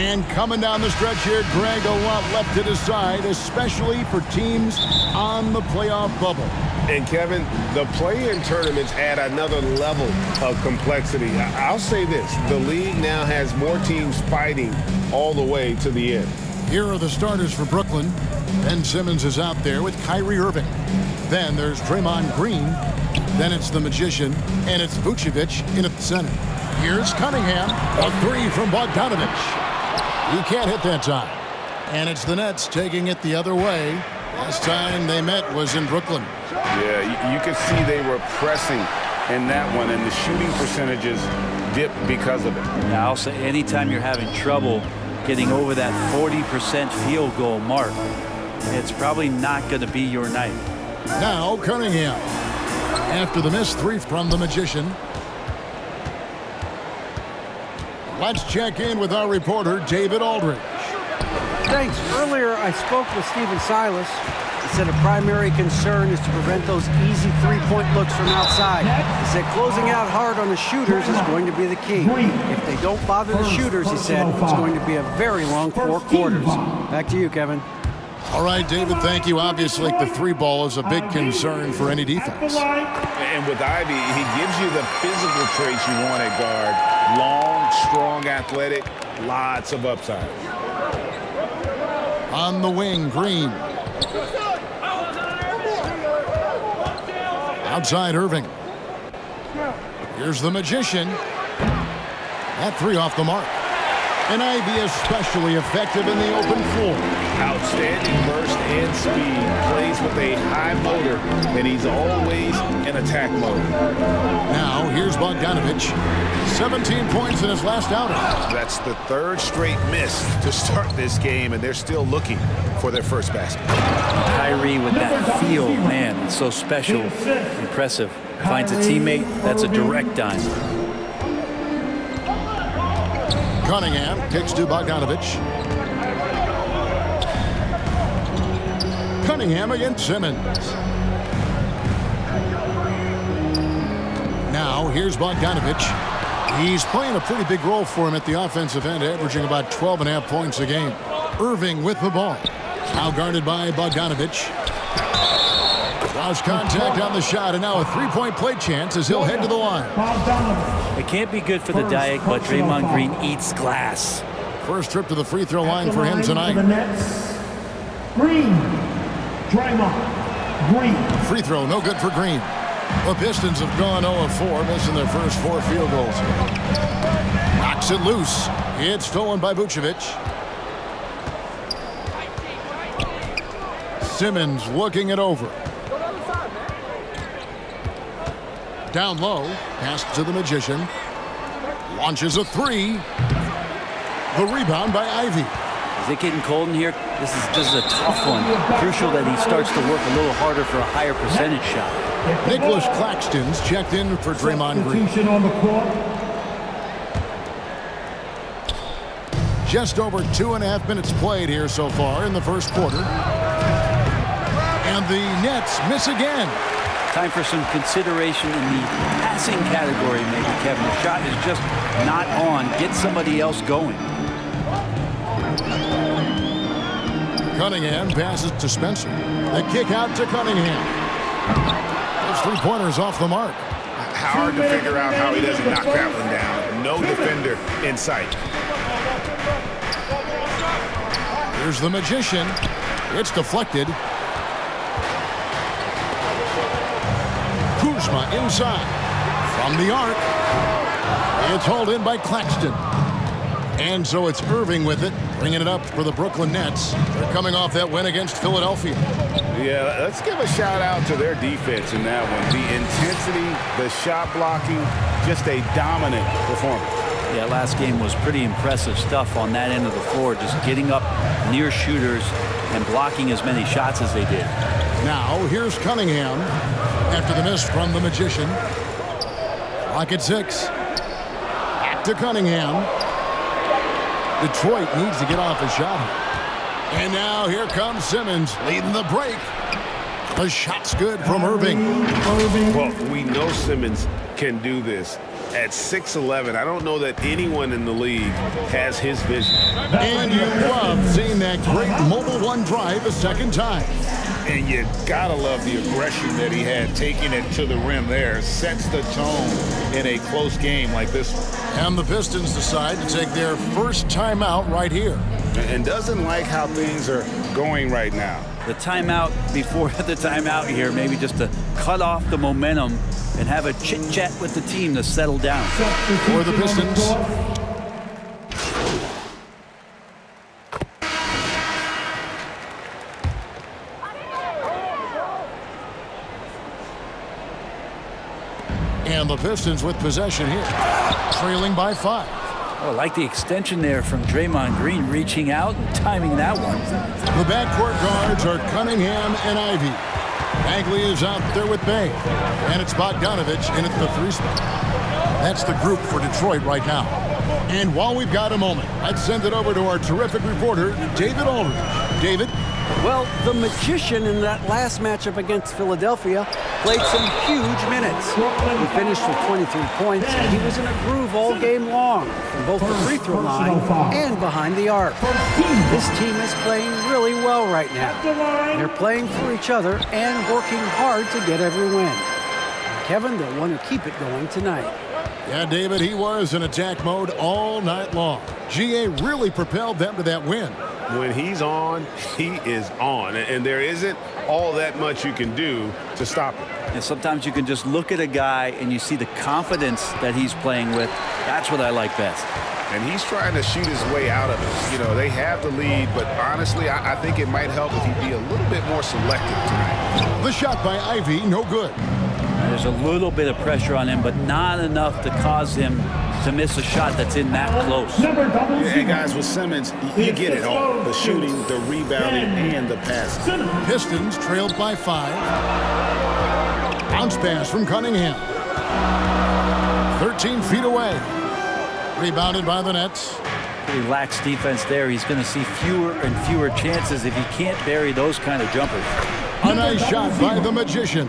And coming down the stretch here, Greg, a lot left to decide, especially for teams on the playoff bubble. And, Kevin, the play-in tournaments add another level of complexity. I'll say this. The league now has more teams fighting all the way to the end. Here are the starters for Brooklyn. Ben Simmons is out there with Kyrie Irving. Then there's Draymond Green. Then it's the Magician, and it's Vucevic in at the center. Here's Cunningham. A three from Bogdanovich. He can't hit that time. And it's the Nets taking it the other way. Last time they met was in Brooklyn. Yeah, you could see they were pressing in that one, and the shooting percentages dipped because of it. Now, I'll say anytime you're having trouble getting over that 40% field goal mark, it's probably not going to be your night. Now Cunningham. After the missed three from the Magician. Let's check in with our reporter, David Aldridge. Thanks. Earlier, I spoke with Stephen Silas. He said a primary concern is to prevent those easy three-point looks from outside. He said closing out hard on the shooters is going to be the key. If they don't bother the shooters, he said, it's going to be a very long 4 quarters. Back to you, Kevin. All right, David, thank you. Obviously, the three ball is a big concern for any defense. And with Ivy, he gives you the physical traits you want at guard. Long, strong, athletic, lots of upside. On the wing, Green. Outside, Irving. Here's the Magician. That three off the mark. And Ivy especially effective in the open floor. Outstanding burst and speed. Plays with a high motor, and he's always in attack mode. Now, here's Bogdanovich. 17 points in his last outing. That's the third straight miss to start this game, and they're still looking for their first basket. Kyrie with that feel, man, it's so special, impressive. Finds a teammate, that's a direct dime. Cunningham kicks to Bogdanovich. Cunningham against Simmons. Now here's Bogdanovich. He's playing a pretty big role for him at the offensive end, averaging about 12.5 points a game. Irving with the ball. Now guarded by Bogdanovich. Lost contact on the shot, and now a three-point play chance as he'll head to the line. It can't be good for the diet, but Draymond Green eats glass. First trip to the free throw line for him tonight. Green. Draymond Green. Free throw, no good for Green. The Pistons have gone 0 of 4, missing their first 4 field goals. Knocks it loose. It's stolen by Vucevic. Simmons looking it over. Down low, pass to the Magician. Launches a three. The rebound by Ivy. Is it getting cold in here? This is a tough one. Crucial that he starts to work a little harder for a higher percentage shot. Nicholas Claxton's checked in for Draymond Green. On the court. Just over 2.5 minutes played here so far in the first quarter. And the Nets miss again. Time for some consideration in the passing category, maybe, Kevin. The shot is just not on. Get somebody else going. Cunningham passes to Spencer. The kick out to Cunningham. Those three-pointers off the mark. Hard to figure out how he doesn't knock that one down. No defender in sight. Here's the Magician. It's deflected. Kuzma inside. From the arc. It's hauled in by Claxton. And so it's Irving with it, bringing it up for the Brooklyn Nets. They're coming off that win against Philadelphia. Yeah, let's give a shout out to their defense in that one. The intensity, the shot blocking, just a dominant performance. Yeah, last game was pretty impressive stuff on that end of the floor, just getting up near shooters and blocking as many shots as they did. Now, here's Cunningham after the miss from the Magician. Clock at 6. Back to Cunningham. Detroit needs to get off a shot. And now here comes Simmons leading the break. The shot's good from Irving. Well, we know Simmons can do this. At 6'11", I don't know that anyone in the league has his vision. And you love seeing that great mobile one drive a second time. And you gotta love the aggression that he had, taking it to the rim there. Sets the tone in a close game like this one. And the Pistons decide to take their first timeout right here. And doesn't like how things are going right now. The timeout before the timeout here, maybe just to cut off the momentum and have a chit-chat with the team to settle down. For the Pistons, and the Pistons with possession here, trailing by 5. Oh, I like the extension there from Draymond Green, reaching out and timing that one. The backcourt guards are Cunningham and Ivy. Bagley is out there with Bay, and it's Bogdanovich in at the 3 spot. That's the group for Detroit right now. And while we've got a moment, let's send it over to our terrific reporter, David Aldridge. David? Well, the Magician in that last matchup against Philadelphia played some huge minutes. He finished with 23 points, and he was in a groove all game long, from both the free throw line and behind the arc. This team is playing really well right now. They're playing for each other and working hard to get every win. Kevin, they'll want to keep it going tonight. Yeah, David, he was in attack mode all night long. GA really propelled them to that win. When he's on, he is on. And there isn't all that much you can do to stop him. And sometimes you can just look at a guy and you see the confidence that he's playing with. That's what I like best. And he's trying to shoot his way out of it. You know, they have the lead, but honestly, I think it might help if he'd be a little bit more selective tonight. The shot by Ivy, no good. There's a little bit of pressure on him, but not enough to cause him to miss a shot that's in that close. Yeah, guys, with Simmons, you get it all. The shooting, the rebounding, and the passing. Pistons trailed by 5. Bounce pass from Cunningham. 13 feet away. Rebounded by the Nets. Pretty lax defense there. He's going to see fewer and fewer chances if he can't bury those kind of jumpers. A nice shot by the Magician.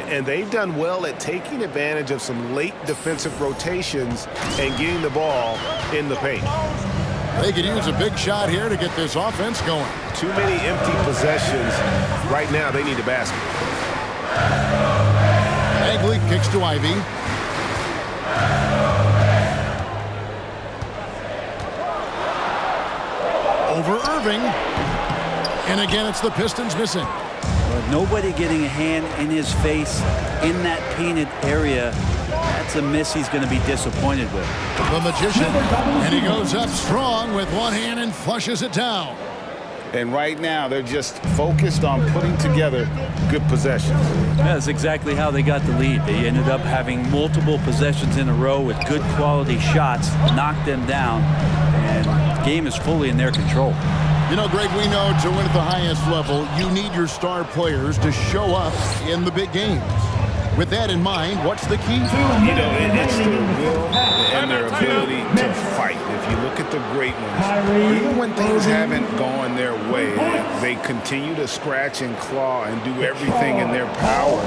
And they've done well at taking advantage of some late defensive rotations and getting the ball in the paint. They could use a big shot here to get this offense going. Too many empty possessions. Right now, they need a basket. Bagley kicks to Ivy. Over Irving. And again, it's the Pistons missing. Nobody getting a hand in his face in that painted area. That's a miss he's going to be disappointed with. The Magician, and he goes up strong with one hand and flushes it down. And right now, they're just focused on putting together good possessions. That's exactly how they got the lead. They ended up having multiple possessions in a row with good quality shots, knocked them down, and the game is fully in their control. You know, Greg, we know to win at the highest level, you need your star players to show up in the big games. With that in mind, what's the key? You know, it's their will and their ability to fight. If you look at the great ones, even when things haven't gone their way, they continue to scratch and claw and do everything in their power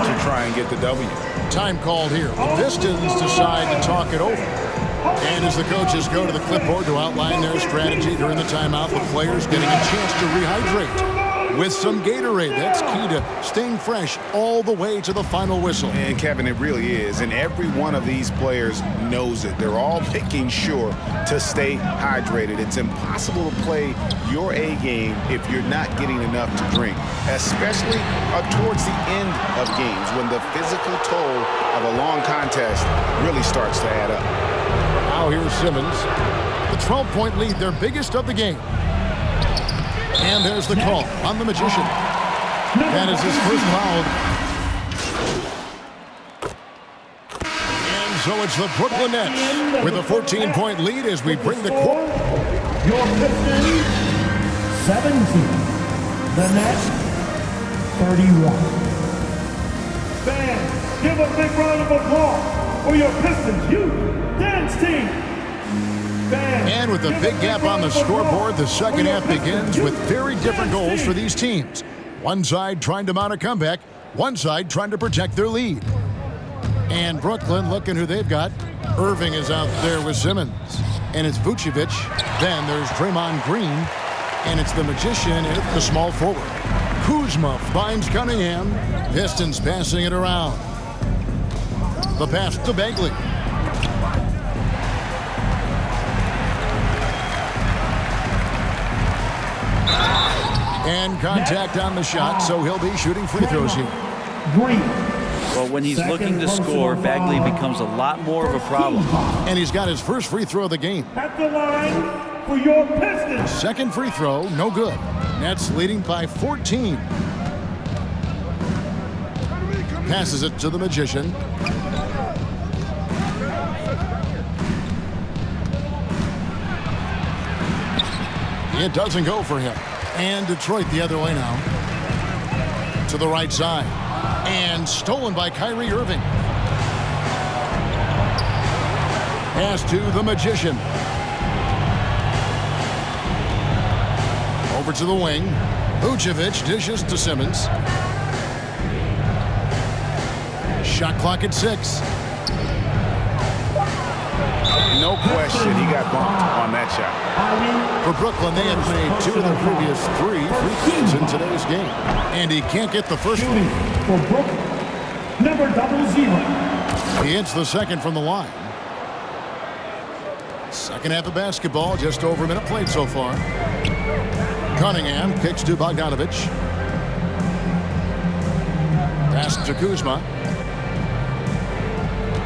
to try and get the W. Time called here. The Pistons decide to talk it over. And as the coaches go to the clipboard to outline their strategy during the timeout, the players getting a chance to rehydrate with some Gatorade. That's key to staying fresh all the way to the final whistle. And Kevin, it really is. And every one of these players knows it. They're all making sure to stay hydrated. It's impossible to play your A game if you're not getting enough to drink, especially towards the end of games when the physical toll of a long contest really starts to add up. Now here's Simmons. The 12-point lead, their biggest of the game. And there's the call on the Magician. That is his first foul. And so it's the Brooklyn Nets with a 14-point lead as we bring the quarter. Your Pistons, 17. The Nets, 31. Fans, give a big round of applause for your Pistons youth dance team. And with a big gap on the scoreboard, the second half begins with very different goals for these teams. One side trying to mount a comeback, one side trying to protect their lead. And Brooklyn looking who they've got. Irving is out there with Simmons. And it's Vucevic. Then there's Draymond Green. And it's the Magician and the small forward. Kuzma finds Cunningham. Pistons passing it around. The pass to Bagley. And contact on the shot, so he'll be shooting free throws here. Well, when he's looking to score, Bagley becomes a lot more of a problem. And he's got his first free throw of the game. At the line for your Pistons. Second free throw, no good. Nets leading by 14. Passes it to the Magician. It doesn't go for him. And Detroit the other way now. To the right side. And stolen by Kyrie Irving. Pass to the Magician. Over to the wing. Vucevic dishes to Simmons. Shot clock at 6. No question, he got bumped on that shot. For Brooklyn, they have made 2 of their previous 3 free throws in today's game. And he can't get the first one. For Brooklyn, number 00. He hits the second from the line. Second half of basketball, just over a minute played so far. Cunningham kicks to Bogdanovich. Pass to Kuzma.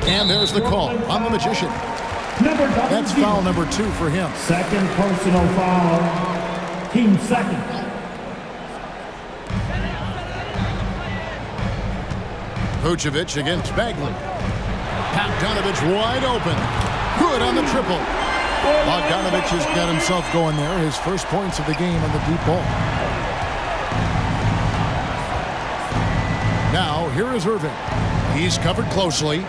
And there's the call on the Magician. That's foul number 2 for him. Second personal foul. Team second. Vucevic against Bagley. Bogdanovich wide open. Good on the triple. Bogdanovich has got himself going there. His first points of the game on the deep ball. Now, here is Irving. He's covered closely.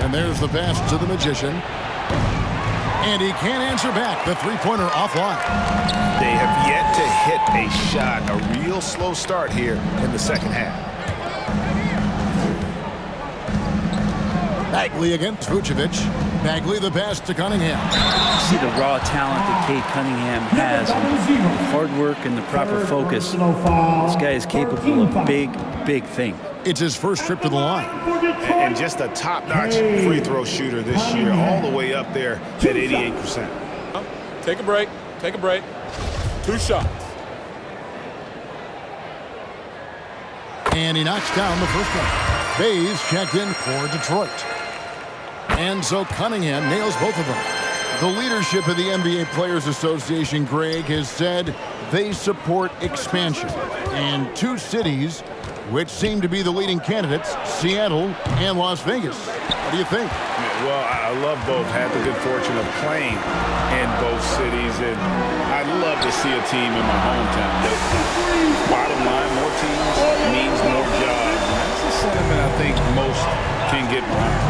And there's the pass to the Magician. And he can't answer back. The three-pointer offline. They have yet to hit a shot. A real slow start here in the second half. Bagley against Vucevic. Bagley the pass to Cunningham. See the raw talent that Cade Cunningham has. And hard work and the proper focus. This guy is capable of big, big things. It's his first trip to the line. And just a top-notch free throw shooter this year, all the way up there at 88%. Take a break. Take a break. 2 shots. And he knocks down the first one. Bays checked in for Detroit. And so Cunningham nails both of them. The leadership of the NBA Players Association, Greg, has said they support expansion. And 2 cities which seem to be the leading candidates, Seattle and Las Vegas. What do you think? Well, I love both. Had the good fortune of playing in both cities, and I'd love to see a team in my hometown. But bottom line, more teams means more jobs. And that's a sentiment I think most can get wrong.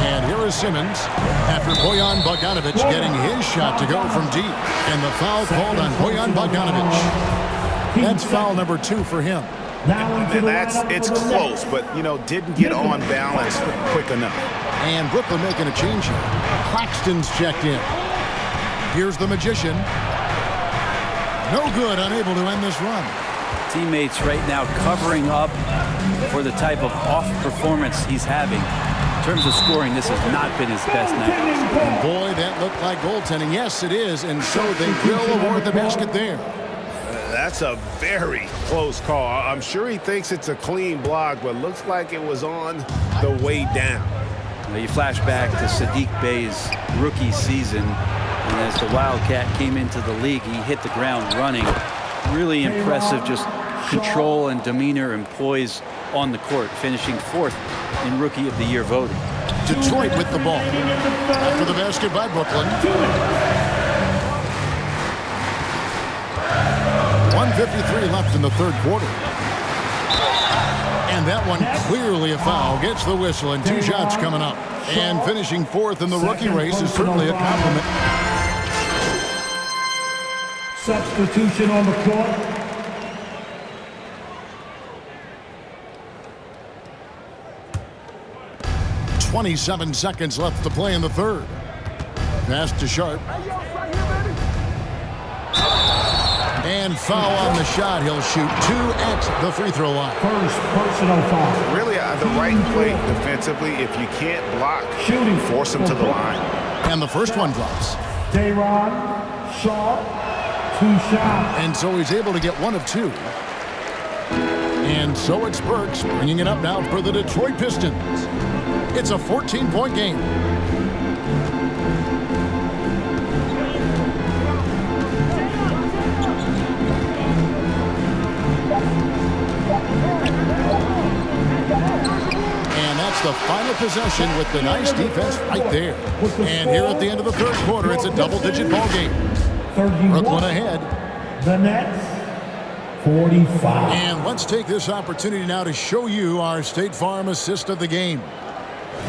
And here is Simmons after Bojan Bogdanovich getting his shot to go from deep. And the foul called on Bojan Bogdanovich. That's foul number 2 for him. It's close, but, didn't get on balance quick enough. And Brooklyn making a change here. Claxton's checked in. Here's the Magician. No good, unable to end this run. Teammates right now covering up for the type of off performance he's having. In terms of scoring, this has not been his best night. And boy, that looked like goaltending. Yes, it is, and so they will award the basket there. That's a very close call. I'm sure he thinks it's a clean block, but looks like it was on the way down. Now you flash back to Sadiq Bey's rookie season, and as the Wildcat came into the league, he hit the ground running. Really impressive, just control and demeanor and poise on the court, finishing 4th in Rookie of the Year voting. Detroit with the ball. After the basket by Brooklyn. 1:53 left in the third quarter. And that one clearly a foul. Gets the whistle and 2 shots coming up. And finishing 4th in the rookie race is certainly a compliment. Substitution on the court. 27 seconds left to play in the third. Pass to Sharp. And foul on the shot. He'll shoot 2 at the free throw line. First personal foul. Really the right play defensively. If you can't block, force him to the line. And the first one drops. J-Rod, Sharp, 2 shots. And so he's able to get 1 of 2. And so it's Burks bringing it up now for the Detroit Pistons. It's a 14-point game. And that's the final possession with the nice defense right there. And here at the end of the third quarter, it's a double-digit ball game. Brooklyn ahead. The Nets, 45. And let's take this opportunity now to show you our State Farm assist of the game.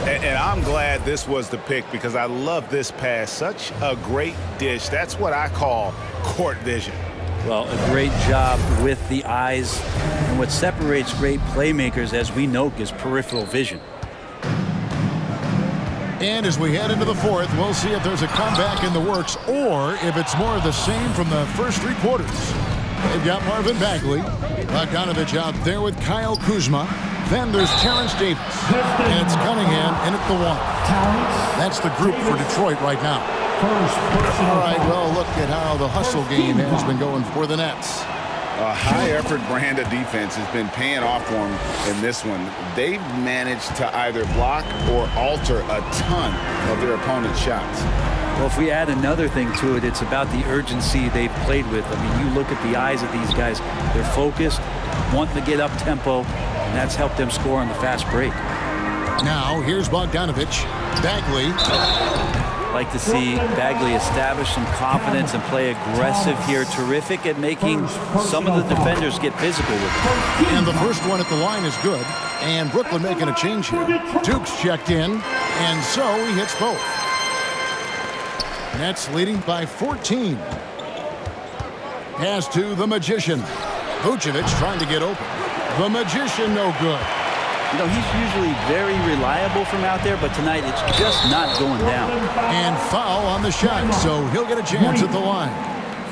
And I'm glad this was the pick because I love this pass. Such a great dish. That's what I call court vision. Well, a great job with the eyes. And what separates great playmakers, as we know, is peripheral vision. And as we head into the fourth, we'll see if there's a comeback in the works or if it's more of the same from the first 3 quarters. They've got Marvin Bagley. Bogdanovich out there with Kyle Kuzma. Then there's Terrence Davis. And it's Cunningham in at the 1. That's the group for Detroit right now. All right, well, look at how the hustle game has been going for the Nets. A high-effort brand of defense has been paying off for them in this one. They've managed to either block or alter a ton of their opponent's shots. Well, if we add another thing to it, it's about the urgency they've played with. I mean, you look at the eyes of these guys. They're focused, wanting to get up tempo, and that's helped them score on the fast break. Now, here's Bogdanovich. Bagley. Like to see Bagley establish some confidence and play aggressive here. Terrific at making some of the defenders get physical with him. And the first one at the line is good. And Brooklyn making a change here. Duke's checked in, and so he hits both. Nets leading by 14. Pass to the Magician. Vucevic trying to get open. The Magician no good. You know, he's usually very reliable from out there, but tonight it's just not going down. And foul on the shot, so he'll get a chance at the line.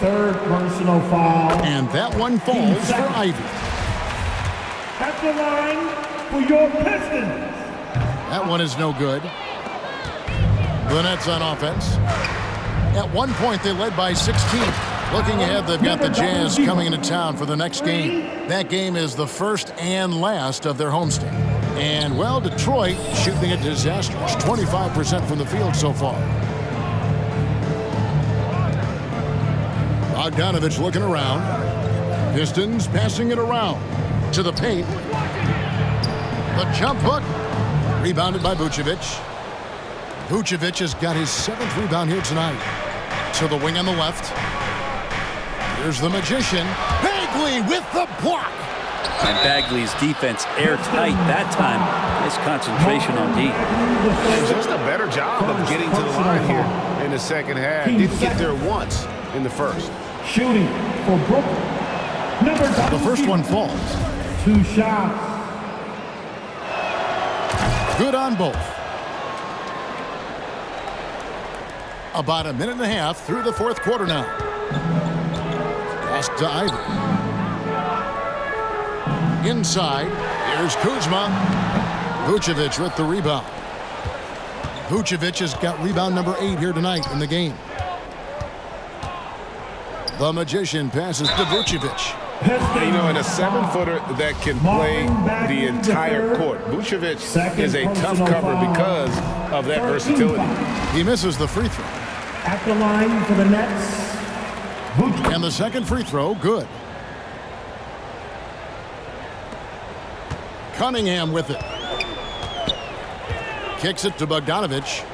Third personal foul. And that one falls for Ivy. At the line for your Pistons. That one is no good. The Nets on offense. At one point, they led by 16. Looking ahead, they've got the Jazz coming into town for the next game. That game is the first and last of their homestand. And, well, Detroit shooting a disastrous 25% from the field so far. Bogdanovich looking around. Pistons passing it around to the paint. The jump hook. Rebounded by Vucevic. Vucevic has got his 7th rebound here tonight. To the wing on the left. Here's the Magician. Bagley with the block. And Bagley's defense airtight that time. Nice concentration on D. And just a better job of getting to the line here in the second half. Didn't get there once in the first. Shooting for Brooklyn. The first one falls. 2 shots. Good on both. About a minute and a half through the fourth quarter now. Pass to Ivy. Inside, here's Kuzma. Vucevic with the rebound. Vucevic has got rebound number 8 here tonight in the game. The Magician passes to Vucevic. You know, in a 7-footer that can play the entire court, Vucevic is a tough cover because of that versatility. He misses the free throw. At the line for the Nets. And the second free throw, good. Cunningham with it. Kicks it to Bogdanovich.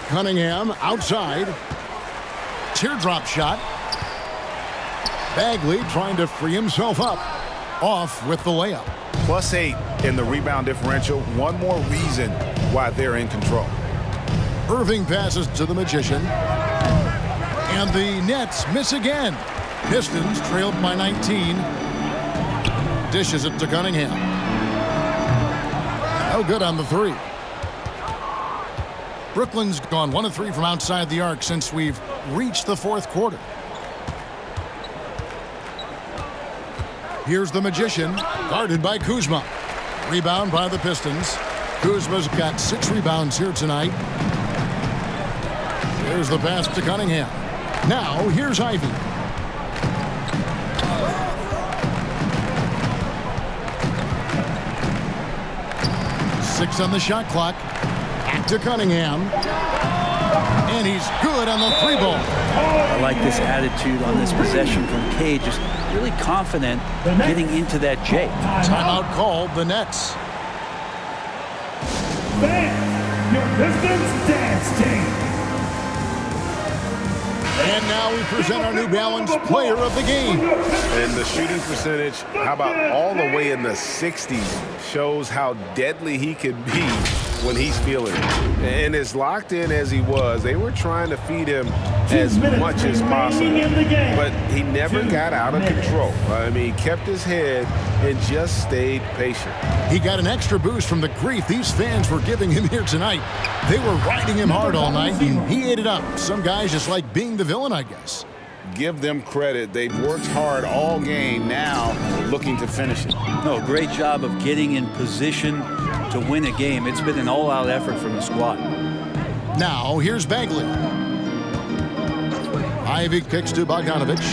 Cunningham outside. Teardrop shot. Bagley trying to free himself up. Off with the layup. +8 in the rebound differential. One more reason why they're in control. Irving passes to the Magician. And the Nets miss again. Pistons trailed by 19. Dishes it to Cunningham. No good on the three. Brooklyn's gone 1 of 3 from outside the arc since we've reached the fourth quarter. Here's the Magician, guarded by Kuzma. Rebound by the Pistons. Kuzma's got 6 rebounds here tonight. Here's the pass to Cunningham. Now, here's Ivy. Six on the shot clock. Back to Cunningham. And he's good on the 3-ball. I like this attitude on this possession from Cade. Just really confident getting into that J. Timeout called, the Nets. Fans, your Pistons dance team. And now we present our New Balance Player of the Game. And the shooting percentage, how about all the way in the 60s, shows how deadly he could be when he's feeling it. And as locked in as he was, they were trying to feed him as much as possible. But he never got out of control. I mean, he kept his head and just stayed patient. He got an extra boost from the grief these fans were giving him here tonight. They were riding him hard all night, and he ate it up. Some guys just like being the villain, I guess. Give them credit. They've worked hard all game, now looking to finish it. No, great job of getting in position to win a game. It's been an all-out effort from the squad. Now, here's Bagley. Ivy kicks to Bogdanovich.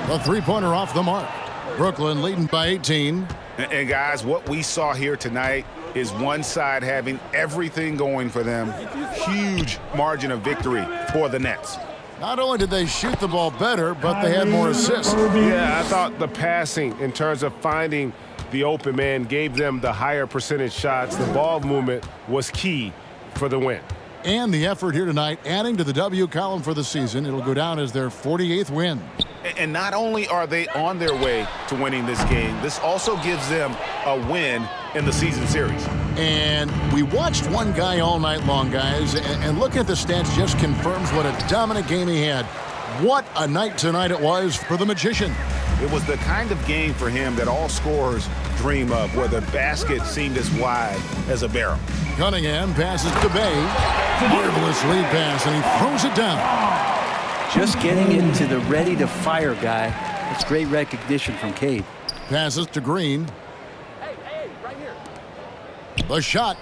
The three-pointer off the mark. Brooklyn leading by 18. And guys, what we saw here tonight is one side having everything going for them. Huge margin of victory for the Nets. Not only did they shoot the ball better, but they had more assists. Yeah, I thought the passing in terms of finding the open man gave them the higher percentage shots. The ball movement was key for the win. And the effort here tonight, adding to the W column for the season. It'll go down as their 48th win. And not only are they on their way to winning this game, this also gives them a win in the season series. And we watched one guy all night long, guys, and looking at the stats just confirms what a dominant game he had. What a night tonight it was for the Magician. It was the kind of game for him that all scorers dream of, where the basket seemed as wide as a barrel. Cunningham passes to Bay. Marvelous lead pass, and he throws it down. Just getting into the ready-to-fire guy. That's great recognition from Cade. Passes to Green. The shot.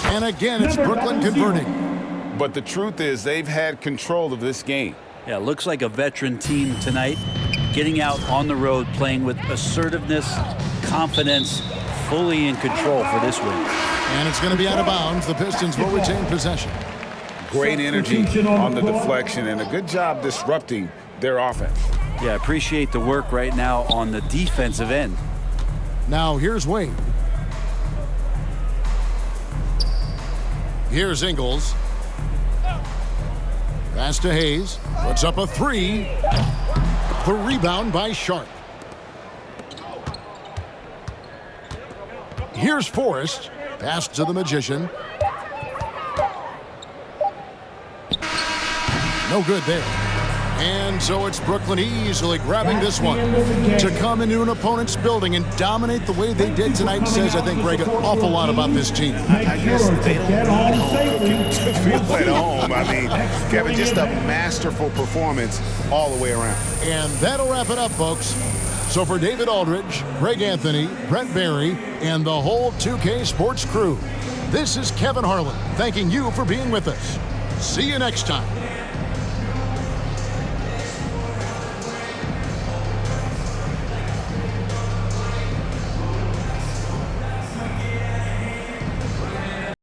And again, it's Brooklyn converting. But the truth is, they've had control of this game. Yeah, looks like a veteran team tonight. Getting out on the road, playing with assertiveness, confidence, fully in control for this win. And it's going to be out of bounds. The Pistons will retain possession. Great energy on the deflection and a good job disrupting their offense. Yeah, appreciate the work right now on the defensive end. Now here's Wade. Here's Ingles. Pass to Hayes. Puts up a three. The rebound by Sharp. Here's Forrest. Pass to the Magician. No good there. And so it's Brooklyn easily grabbing this one. To come into an opponent's building and dominate the way they did tonight says, I think, Greg, an awful lot about this team. I guess they don't need home cooking to feel at home. I mean, Kevin, just a masterful performance all the way around. And that'll wrap it up, folks. So for David Aldridge, Greg Anthony, Brett Barry, and the whole 2K Sports crew, this is Kevin Harlan thanking you for being with us. See you next time.